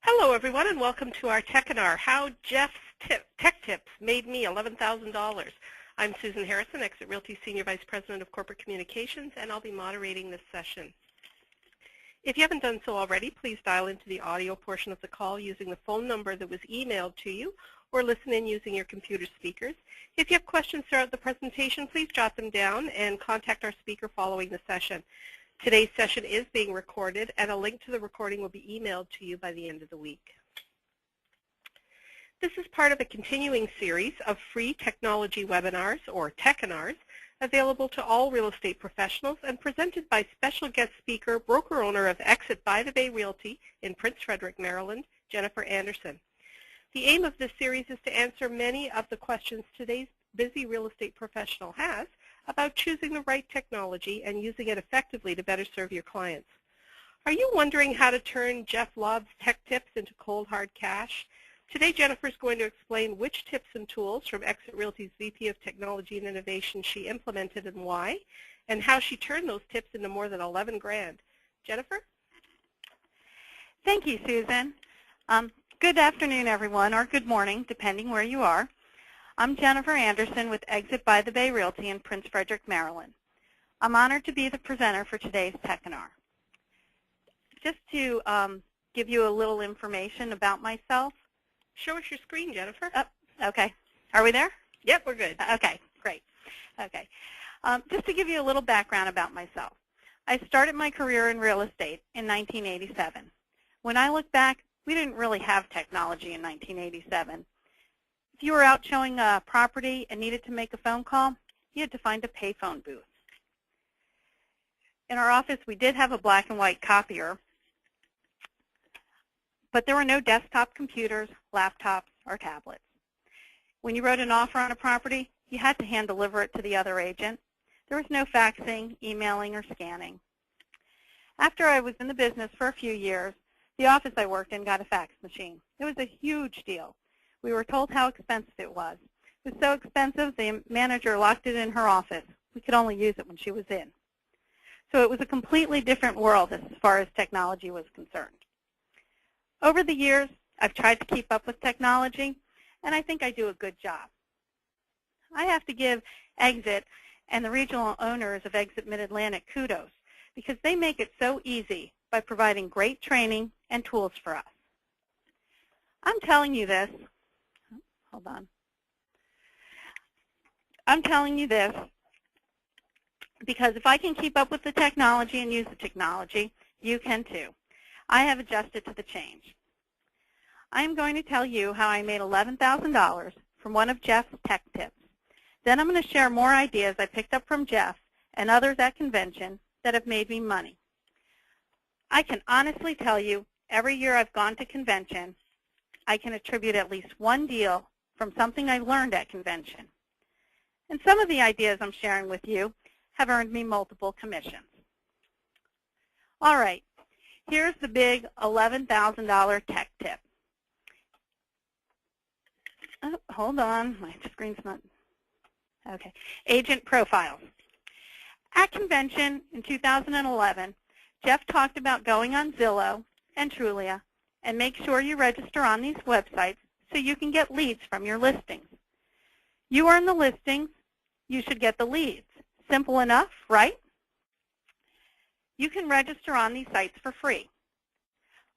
Hello, everyone, and welcome to our Techinar, How Jeff's Tech Tips Made Me $11,000. I'm Susan Harrison, Exit Realty Senior Vice President of Corporate Communications, and I'll be moderating this session. If you haven't done so already, please dial into the audio portion of the call using the phone number that was emailed to you, or listen in using your computer speakers. If you have questions throughout the presentation, please jot them down and contact our speaker following the session. Today's session is being recorded, and a link to the recording will be emailed to you by the end of the week. This is part of a continuing series of free technology webinars, or Techinars, available to all real estate professionals and presented by special guest speaker, broker-owner of Exit by the Bay Realty in Prince Frederick, Maryland, Jennifer Anderson. The aim of this series is to answer many of the questions today's busy real estate professional has about choosing the right technology and using it effectively to better serve your clients. Are you wondering how to turn Jeff Lobb's tech tips into cold hard cash? Today Jennifer is going to explain which tips and tools from Exit Realty's VP of Technology and Innovation she implemented and why, and how she turned those tips into more than 11 grand. Jennifer? Thank you, Susan. Good afternoon, everyone, or good morning, depending where you are. I'm Jennifer Anderson with Exit by the Bay Realty in Prince Frederick, Maryland. I'm honored to be the presenter for today's Techinar. Just to give you a little information about myself. Show us your screen, Jennifer. Oh, okay. Are we there? Yep, we're good. Okay, great. Okay. Just to give you a little background about myself. I started my career in real estate in 1987. When I look back, we didn't really have technology in 1987. If you were out showing a property and needed to make a phone call, you had to find a payphone booth. In our office, we did have a black and white copier, but there were no desktop computers, laptops, or tablets. When you wrote an offer on a property, you had to hand deliver it to the other agent. There was no faxing, emailing, or scanning. After I was in the business for a few years, the office I worked in got a fax machine. It was a huge deal. We were told how expensive it was. It was so expensive, the manager locked it in her office. We could only use it when she was in. So it was a completely different world as far as technology was concerned. Over the years, I've tried to keep up with technology, and I think I do a good job. I have to give Exit and the regional owners of Exit Mid-Atlantic kudos because they make it so easy by providing great training and tools for us. I'm telling you this. Hold on. I'm telling you this because if I can keep up with the technology and use the technology, you can too. I have adjusted to the change. I am going to tell you how I made $11,000 from one of Jeff's tech tips. Then I'm going to share more ideas I picked up from Jeff and others at convention that have made me money. I can honestly tell you, every year I've gone to convention, I can attribute at least one deal from something I learned at convention. And some of the ideas I'm sharing with you have earned me multiple commissions. All right, here's the big $11,000 tech tip. Oh, hold on, my screen's not, okay. Agent profiles. At convention in 2011, Jeff talked about going on Zillow and Trulia and make sure you register on these websites so you can get leads from your listings. You earn the listings, you should get the leads. Simple enough, right? You can register on these sites for free.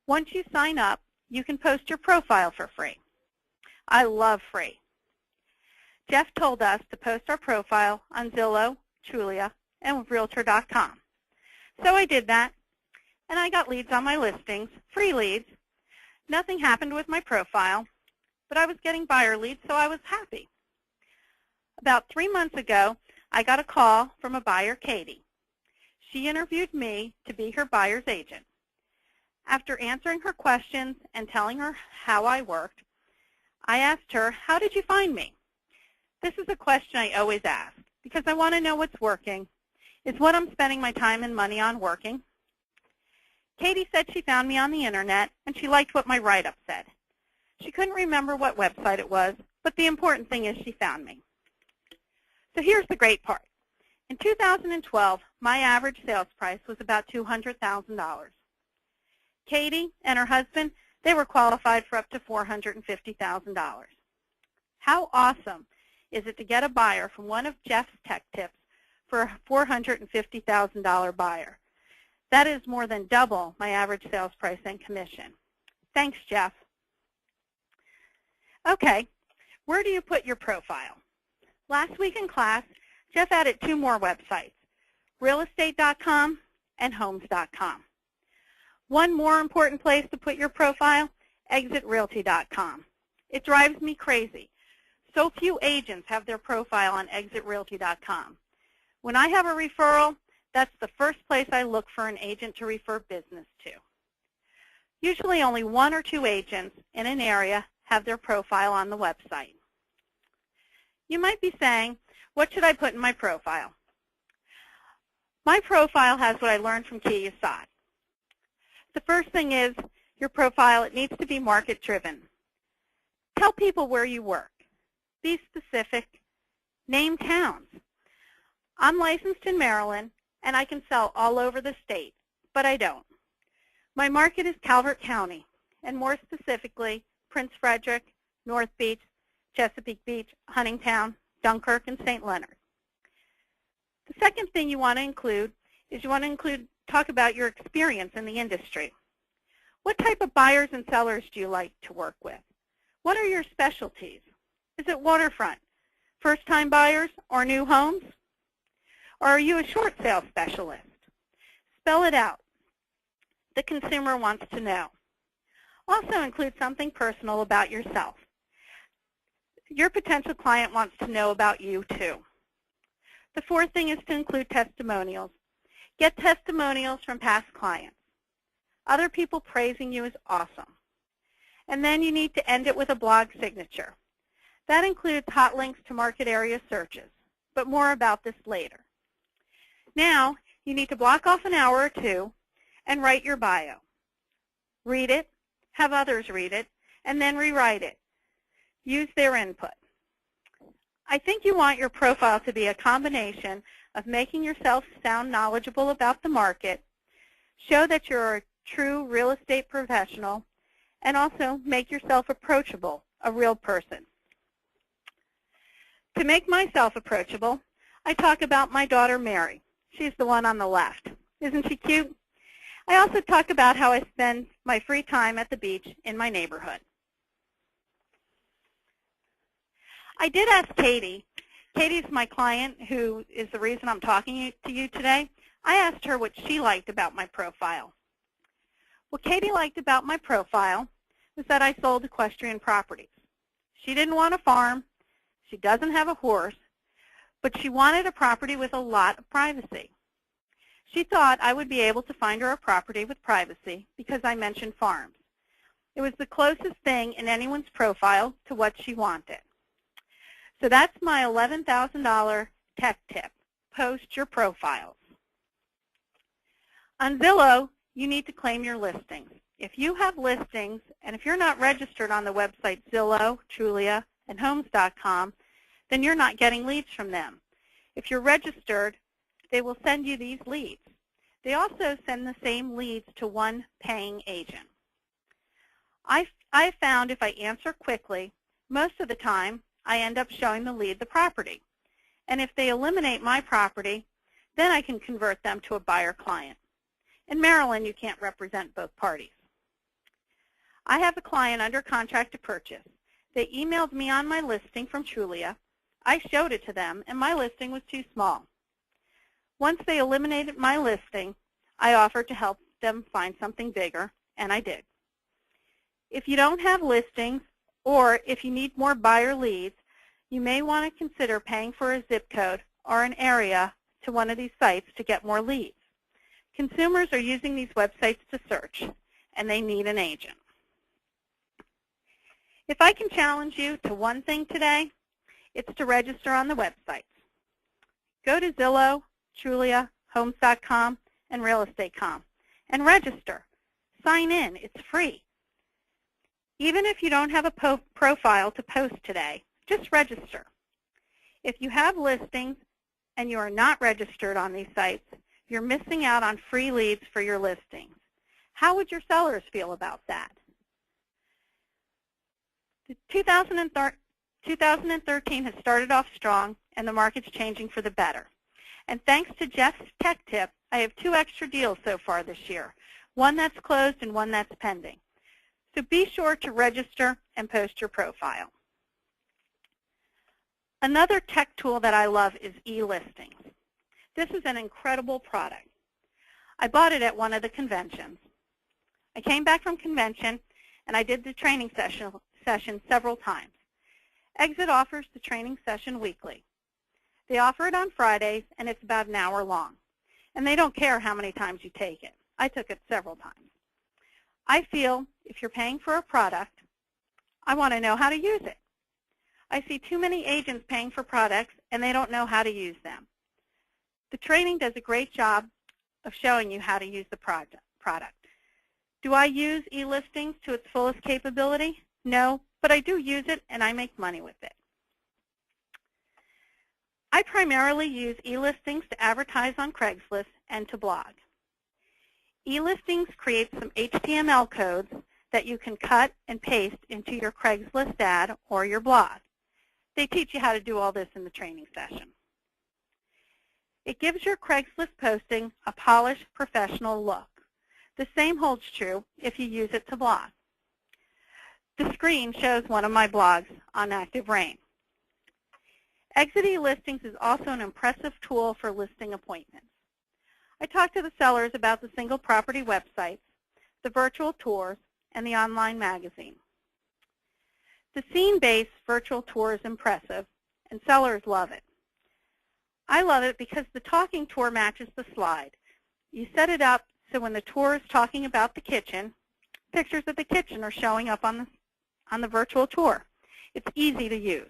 Once you sign up, you can post your profile for free. I love free. Jeff told us to post our profile on Zillow, Trulia, and Realtor.com. So I did that, and I got leads on my listings, free leads. Nothing happened with my profile, but I was getting buyer leads, so I was happy. About 3 months ago, I got a call from a buyer, Katie. She interviewed me to be her buyer's agent. After answering her questions and telling her how I worked, I asked her, how did you find me? This is a question I always ask because I want to know what's working. Is what I'm spending my time and money on working? Katie said she found me on the internet and she liked what my write-up said. She couldn't remember what website it was, but the important thing is she found me. So here's the great part. In 2012, my average sales price was about $200,000. Katie and her husband they were qualified for up to $450,000. How awesome is it to get a buyer from one of Jeff's tech tips for a $450,000 buyer? That is more than double my average sales price and commission. Thanks, Jeff. Okay, where do you put your profile? Last week in class, Jeff added 2 more websites, realestate.com and homes.com. One more important place to put your profile, exitrealty.com. It drives me crazy. So few agents have their profile on exitrealty.com. When I have a referral, that's the first place I look for an agent to refer business to. Usually only 1 or 2 agents in an area have their profile on the website. You might be saying, what should I put in my profile? My profile has what I learned from Key Assad. The first thing is your profile, it needs to be market driven. Tell people where you work. Be specific. Name towns. I'm licensed in Maryland and I can sell all over the state, but I don't. My market is Calvert County, and more specifically, Prince Frederick, North Beach, Chesapeake Beach, Huntingtown, Dunkirk, and St. Leonard. The second thing you want to include is talk about your experience in the industry. What type of buyers and sellers do you like to work with? What are your specialties? Is it waterfront, first-time buyers, or new homes? Or are you a short sale specialist? Spell it out. The consumer wants to know. Also include something personal about yourself. Your potential client wants to know about you too. The fourth thing is to include testimonials. Get testimonials from past clients. Other people praising you is awesome. And then you need to end it with a blog signature. That includes hot links to market area searches, but more about this later. Now, you need to block off an hour or 2 and write your bio. Read it, have others read it, and then rewrite it. Use their input. I think you want your profile to be a combination of making yourself sound knowledgeable about the market, show that you're a true real estate professional, and also make yourself approachable, a real person. To make myself approachable, I talk about my daughter Mary. She's the one on the left. Isn't she cute? I also talk about how I spend my free time at the beach in my neighborhood. I did ask Katie. Katie's my client who is the reason I'm talking to you today. I asked her what she liked about my profile. What Katie liked about my profile was that I sold equestrian properties. She didn't want a farm. She doesn't have a horse, but she wanted a property with a lot of privacy. She thought I would be able to find her a property with privacy because I mentioned farms. It was the closest thing in anyone's profile to what she wanted. So that's my $11,000 tech tip. Post your profiles. On Zillow, you need to claim your listings. If you have listings, and if you're not registered on the website Zillow, Trulia, and Homes.com, then you're not getting leads from them. If you're registered, they will send you these leads. They also send the same leads to one paying agent. I found if I answer quickly, most of the time, I end up showing the lead the property. And if they eliminate my property, then I can convert them to a buyer client. In Maryland, you can't represent both parties. I have a client under contract to purchase. They emailed me on my listing from Trulia. I showed it to them, and my listing was too small. Once they eliminated my listing, I offered to help them find something bigger, and I did. If you don't have listings, or if you need more buyer leads, you may want to consider paying for a zip code or an area to one of these sites to get more leads. Consumers are using these websites to search, and they need an agent. If I can challenge you to one thing today, it's to register on the websites. Go to Zillow, Trulia, Homes.com, and Realestate.com and register. Sign in. It's free. Even if you don't have a profile to post today, just register. If you have listings and you are not registered on these sites, you're missing out on free leads for your listings. How would your sellers feel about that? 2013 has started off strong, and the market's changing for the better. And thanks to Jeff's tech tip, I have 2 extra deals so far this year, one that's closed and one that's pending. So be sure to register and post your profile. Another tech tool that I love is e-listings. This is an incredible product. I bought it at one of the conventions. I came back from convention and I did the training session several times. Exit offers the training session weekly. They offer it on Fridays, and it's about an hour long. And they don't care how many times you take it. I took it several times. I feel if you're paying for a product, I want to know how to use it. I see too many agents paying for products, and they don't know how to use them. The training does a great job of showing you how to use the product. Do I use e-listings to its fullest capability? No, but I do use it, and I make money with it. I primarily use e-listings to advertise on Craigslist and to blog. E-listings create some HTML codes that you can cut and paste into your Craigslist ad or your blog. They teach you how to do all this in the training session. It gives your Craigslist posting a polished, professional look. The same holds true if you use it to blog. The screen shows one of my blogs on Active Rain. Exit e-listings is also an impressive tool for listing appointments. I talk to the sellers about the single property websites, the virtual tours, and the online magazine. The scene-based virtual tour is impressive, and sellers love it. I love it because the talking tour matches the slide. You set it up so when the tour is talking about the kitchen, pictures of the kitchen are showing up on the virtual tour. It's easy to use.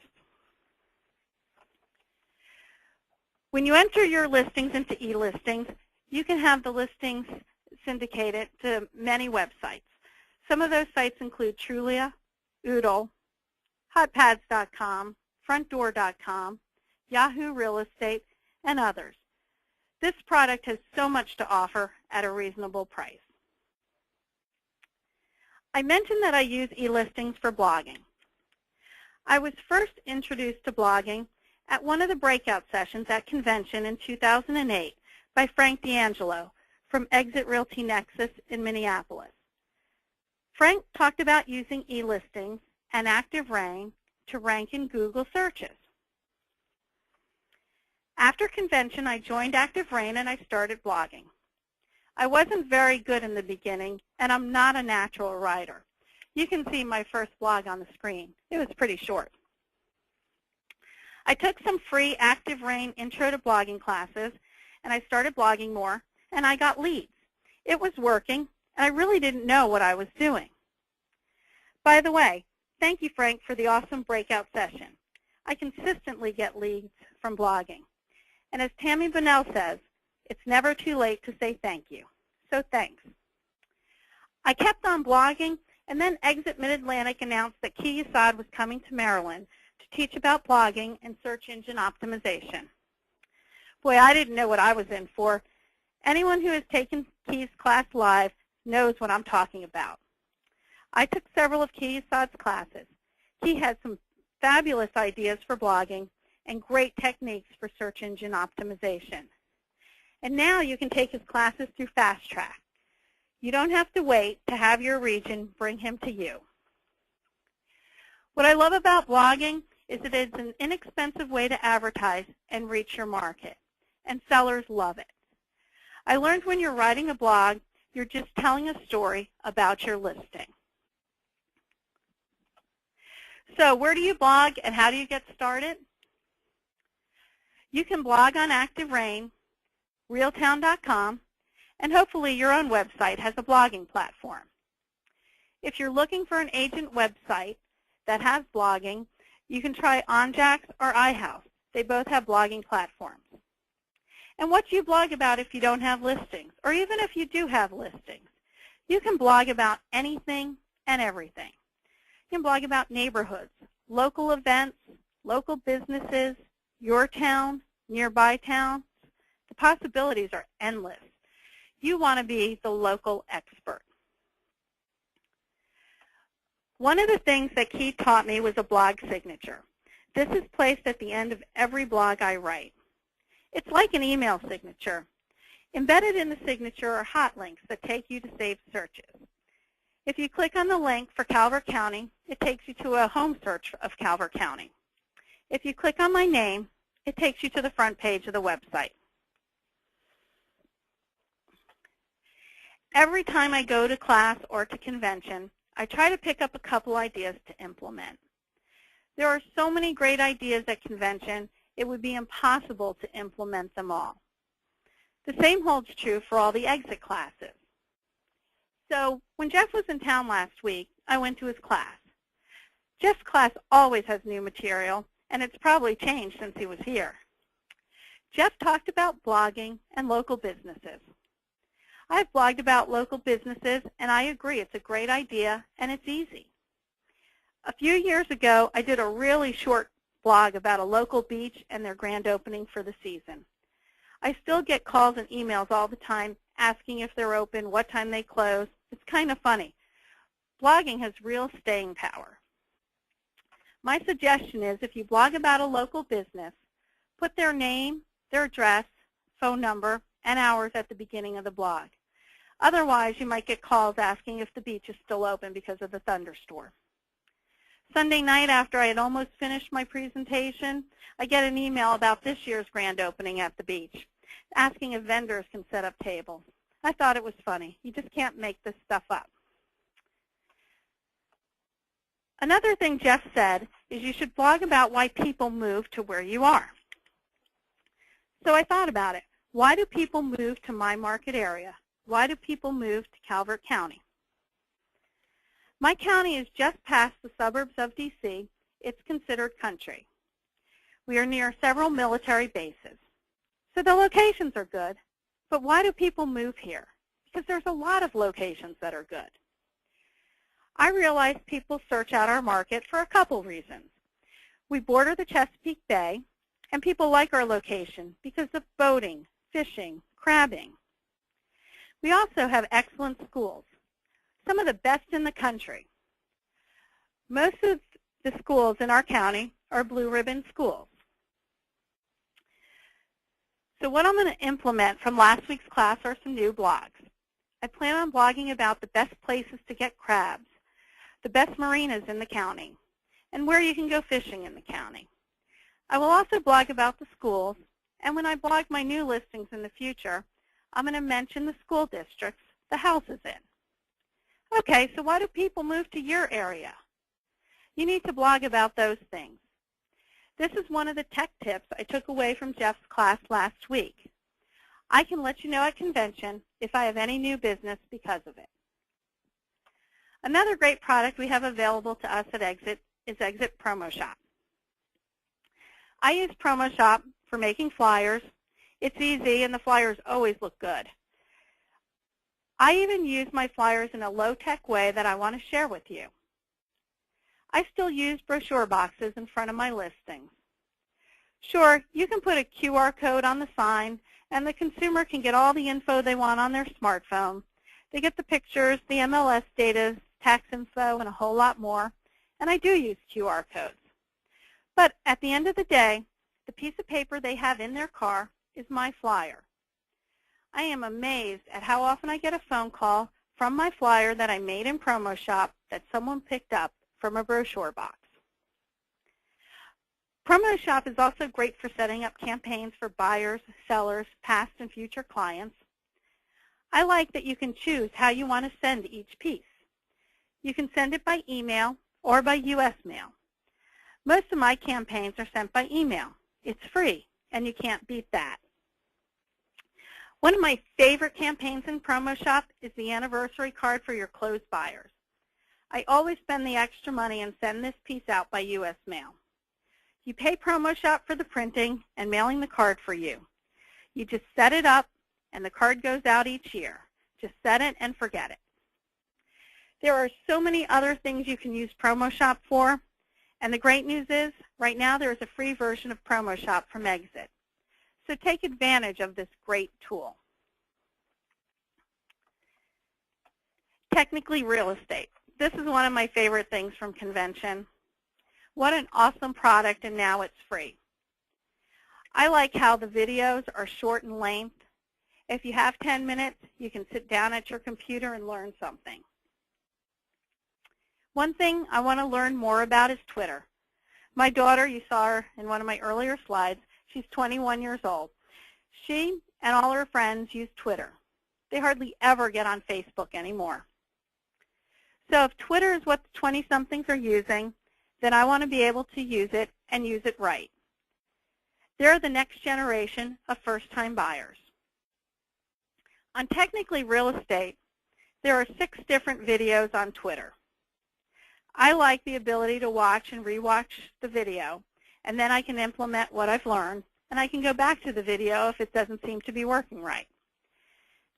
When you enter your listings into e-listings, you can have the listings syndicated to many websites. Some of those sites include Trulia, Oodle, Hotpads.com, FrontDoor.com, Yahoo Real Estate, and others. This product has so much to offer at a reasonable price. I mentioned that I use e-listings for blogging. I was first introduced to blogging at one of the breakout sessions at convention in 2008 by Frank D'Angelo from Exit Realty Nexus in Minneapolis. Frank talked about using e-listings and Active Rain to rank in Google searches. After convention, I joined Active Rain and I started blogging. I wasn't very good in the beginning, and I'm not a natural writer. You can see my first blog on the screen. It was pretty short. I took some free Active Rain Intro to Blogging classes, and I started blogging more, and I got leads. It was working, and I really didn't know what I was doing. By the way, thank you, Frank, for the awesome breakout session. I consistently get leads from blogging. And as Tammy Bunnell says, it's never too late to say thank you. So thanks. I kept on blogging, and then Exit Mid-Atlantic announced that Key Assad was coming to Maryland to teach about blogging and search engine optimization. Boy, I didn't know what I was in for. Anyone who has taken Key's class live knows what I'm talking about. I took several of Key Assad's classes. He had some fabulous ideas for blogging and great techniques for search engine optimization. And now you can take his classes through Fast Track. You don't have to wait to have your region bring him to you. What I love about blogging is that it's an inexpensive way to advertise and reach your market, and sellers love it. I learned when you're writing a blog, you're just telling a story about your listing. So where do you blog and how do you get started? You can blog on Active Rain, realtown.com, and hopefully your own website has a blogging platform. If you're looking for an agent website that has blogging, you can try OnJax or iHouse. They both have blogging platforms. And what do you blog about if you don't have listings? Or even if you do have listings? You can blog about anything and everything. You can blog about neighborhoods, local events, local businesses, your town, nearby towns. The possibilities are endless. You want to be the local expert. One of the things that Keith taught me was a blog signature. This is placed at the end of every blog I write. It's like an email signature. Embedded in the signature are hot links that take you to saved searches. If you click on the link for Calvert County, it takes you to a home search of Calvert County. If you click on my name, it takes you to the front page of the website. Every time I go to class or to convention, I try to pick up a couple ideas to implement. There are so many great ideas at convention, it would be impossible to implement them all. The same holds true for all the exit classes. So when Jeff was in town last week, I went to his class. Jeff's class always has new material, and it's probably changed since he was here. Jeff talked about blogging and local businesses. I've blogged about local businesses, and I agree it's a great idea and it's easy. A few years ago, I did a really short blog about a local beach and their grand opening for the season. I still get calls and emails all the time asking if they're open, what time they close. It's kind of funny. Blogging has real staying power. My suggestion is if you blog about a local business, put their name, their address, phone number, and hours at the beginning of the blog. Otherwise, you might get calls asking if the beach is still open because of the thunderstorm. Sunday night, after I had almost finished my presentation, I get an email about this year's grand opening at the beach, asking if vendors can set up tables. I thought it was funny. You just can't make this stuff up. Another thing Jeff said is you should blog about why people move to where you are. So I thought about it. Why do people move to my market area? Why do people move to Calvert County? My county is just past the suburbs of D.C. It's considered country. We are near several military bases. So the locations are good. But why do people move here? Because there's a lot of locations that are good. I realize people search out our market for a couple reasons. We border the Chesapeake Bay, and people like our location because of boating, fishing, crabbing. We also have excellent schools, some of the best in the country. Most of the schools in our county are blue ribbon schools. So what I'm going to implement from last week's class are some new blogs. I plan on blogging about the best places to get crabs, the best marinas in the county, and where you can go fishing in the county. I will also blog about the schools, and when I blog my new listings in the future, I'm going to mention the school districts the house is in. Okay, so why do people move to your area? You need to blog about those things. This is one of the tech tips I took away from Jeff's class last week. I can let you know at convention if I have any new business because of it. Another great product we have available to us at Exit is Exit Promo Shop. I use Promo Shop for making flyers. It's easy, and the flyers always look good. I even use my flyers in a low-tech way that I want to share with you. I still use brochure boxes in front of my listings. Sure, you can put a QR code on the sign, and the consumer can get all the info they want on their smartphone. They get the pictures, the MLS data, tax info, and a whole lot more, and I do use QR codes. But at the end of the day, the piece of paper they have in their car is my flyer. I am amazed at how often I get a phone call from my flyer that I made in Promo Shop that someone picked up from a brochure box. Promo Shop is also great for setting up campaigns for buyers, sellers, past and future clients. I like that you can choose how you want to send each piece. You can send it by email or by U.S. mail. Most of my campaigns are sent by email. It's free, and you can't beat that. One of my favorite campaigns in Promo Shop is the anniversary card for your closed buyers. I always spend the extra money and send this piece out by U.S. mail. You pay Promo Shop for the printing and mailing the card for you. You just set it up, and the card goes out each year. Just set it and forget it. There are so many other things you can use Promo Shop for, and the great news is, right now there is a free version of Promo Shop from Exit. So take advantage of this great tool. Technically real estate. this is one of my favorite things from convention. What an awesome product, and now it's free. I like how the videos are short in length. If you have 10 minutes, you can sit down at your computer and learn something. One thing I want to learn more about is Twitter. My daughter, you saw her in one of my earlier slides, she's 21 years old. She and all her friends use Twitter. They hardly ever get on Facebook anymore. So if Twitter is what the 20-somethings are using, then I want to be able to use it and use it right. They're the next generation of first-time buyers. On Technically Real Estate, there are 6 different videos on Twitter. I like the ability to watch and rewatch the video, and then I can implement what I've learned, and I can go back to the video if it doesn't seem to be working right.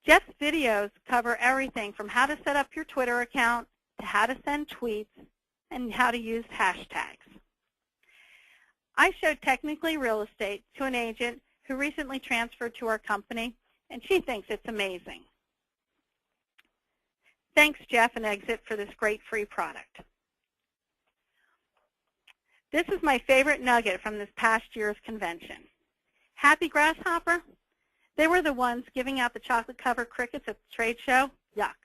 Jeff's videos cover everything from how to set up your Twitter account to how to send tweets and how to use hashtags. I showed Technically Real Estate to an agent who recently transferred to our company, and she thinks it's amazing. Thanks, Jeff and Exit, for this great free product. This is my favorite nugget from this past year's convention. Happy Grasshopper? They were the ones giving out the chocolate-covered crickets at the trade show. Yuck.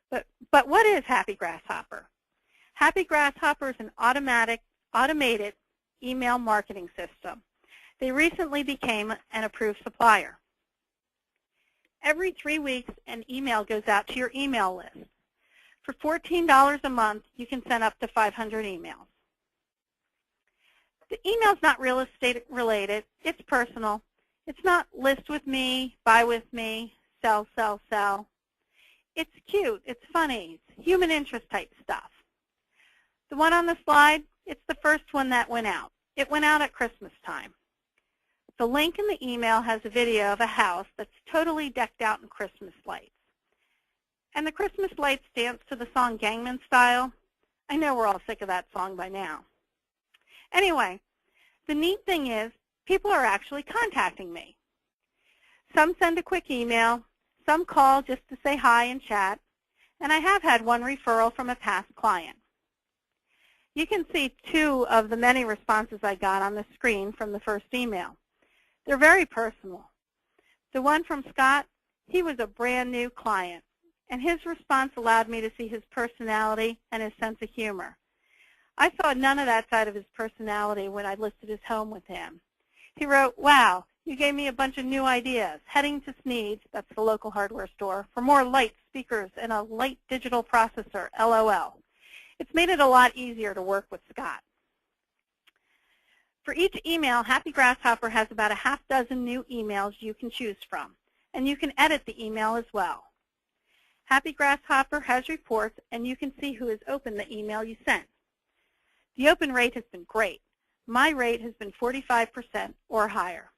But what is Happy Grasshopper? Happy Grasshopper is an automated email marketing system. They recently became an approved supplier. Every 3 weeks, an email goes out to your email list. For $14 a month, you can send up to 500 emails. The email's not real estate related. It's personal. It's not list with me, buy with me, sell, sell, sell. It's cute. It's funny. It's human interest type stuff. The one on the slide, it's the first one that went out. It went out at Christmas time. The link in the email has a video of a house that's totally decked out in Christmas lights. And the Christmas lights dance to the song Gangnam Style. I know we're all sick of that song by now. Anyway, the neat thing is people are actually contacting me. Some send a quick email, some call just to say hi and chat, and I have had one referral from a past client. You can see 2 of the many responses I got on the screen from the first email. They're very personal. The one from Scott, he was a brand new client, and his response allowed me to see his personality and his sense of humor. I saw none of that side of his personality when I listed his home with him. He wrote, "Wow, you gave me a bunch of new ideas. Heading to Sneed's," that's the local hardware store, "for more light speakers and a light digital processor, LOL. It's made it a lot easier to work with Scott." For each email, Happy Grasshopper has about a half-dozen new emails you can choose from, and you can edit the email as well. Happy Grasshopper has reports, and you can see who has opened the email you sent. The open rate has been great. My rate has been 45% or higher.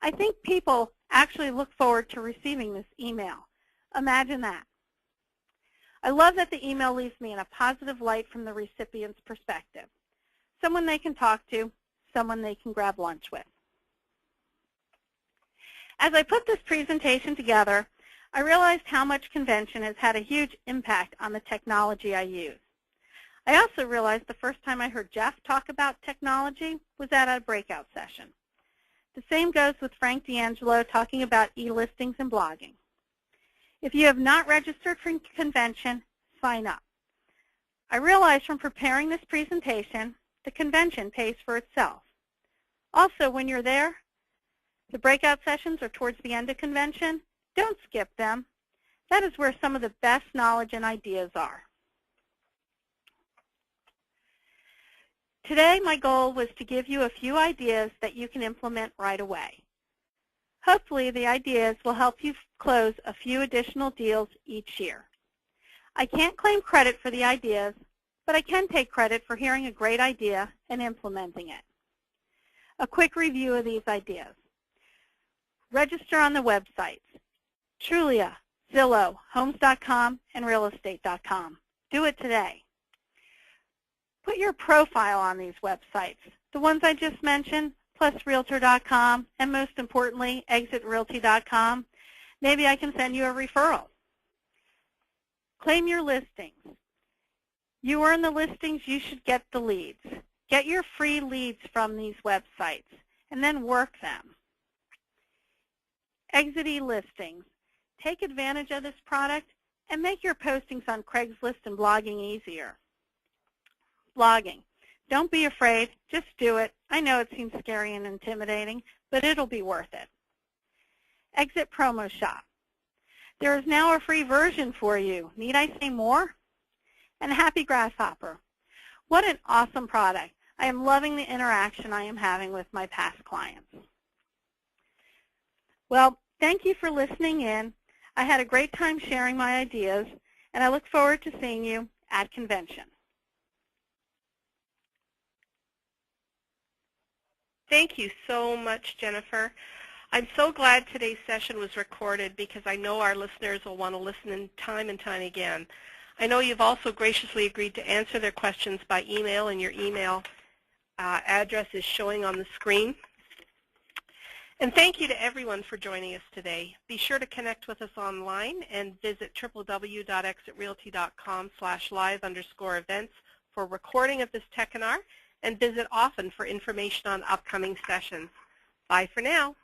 I think people actually look forward to receiving this email. Imagine that. I love that the email leaves me in a positive light from the recipient's perspective. Someone they can talk to, someone they can grab lunch with. As I put this presentation together, I realized how much convention has had a huge impact on the technology I use. I also realized the first time I heard Jeff talk about technology was at a breakout session. The same goes with Frank D'Angelo talking about e-listings and blogging. If you have not registered for convention, sign up. I realized from preparing this presentation, the convention pays for itself. Also, when you're there, the breakout sessions are towards the end of convention. Don't skip them. That is where some of the best knowledge and ideas are. Today, my goal was to give you a few ideas that you can implement right away. Hopefully, the ideas will help you close a few additional deals each year. I can't claim credit for the ideas, but I can take credit for hearing a great idea and implementing it. A quick review of these ideas. Register on the websites, Trulia, Zillow, Homes.com, and Realestate.com. Do it today. Put your profile on these websites, the ones I just mentioned, plus Realtor.com, and most importantly, ExitRealty.com. Maybe I can send you a referral. Claim your listings. You earn the listings, you should get the leads. Get your free leads from these websites and then work them. Exit listings. Take advantage of this product and make your postings on Craigslist and blogging easier. Blogging. Don't be afraid. Just do it. I know it seems scary and intimidating, but it'll be worth it. Exit Promo Shop. There is now a free version for you. Need I say more? And Happy Grasshopper. What an awesome product. I am loving the interaction I am having with my past clients. Well, thank you for listening in. I had a great time sharing my ideas, and I look forward to seeing you at convention. Thank you so much, Jennifer. I'm so glad today's session was recorded because I know our listeners will want to listen in time and time again. I know you've also graciously agreed to answer their questions by email, and your email address is showing on the screen. And thank you to everyone for joining us today. Be sure to connect with us online and visit www.exitrealty.com/live_events for recording of this webinar, and visit often for information on upcoming sessions. Bye for now.